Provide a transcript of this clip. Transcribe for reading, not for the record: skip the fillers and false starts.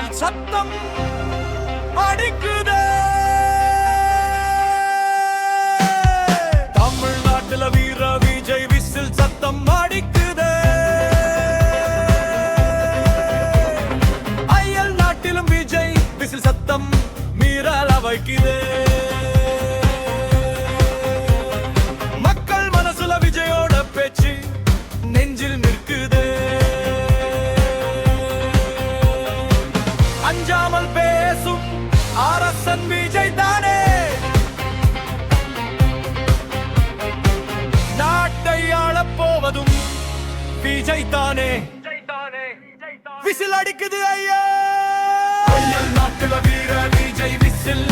Whistle சத்தம் அடிக்குதே. தமிழ்நாட்டுல வீர விஜய் விசில் சத்தம் அடிக்குதே. அயல் நாட்டிலும் விஜய் விசில் சத்தம் மீறல வைக்குதே. மக்கள் மனசுல விஜயோட பேச்சு நெஞ்சில் நிற்குதே. அஞ்சாமல் பேசும் அரசன் விஜய் தானே. நாட்டை ஆளப் போவதும் விஜய் தானே. விசில் அடிக்குது ஐயா. நாட்டுல வீர விஜய் விசில்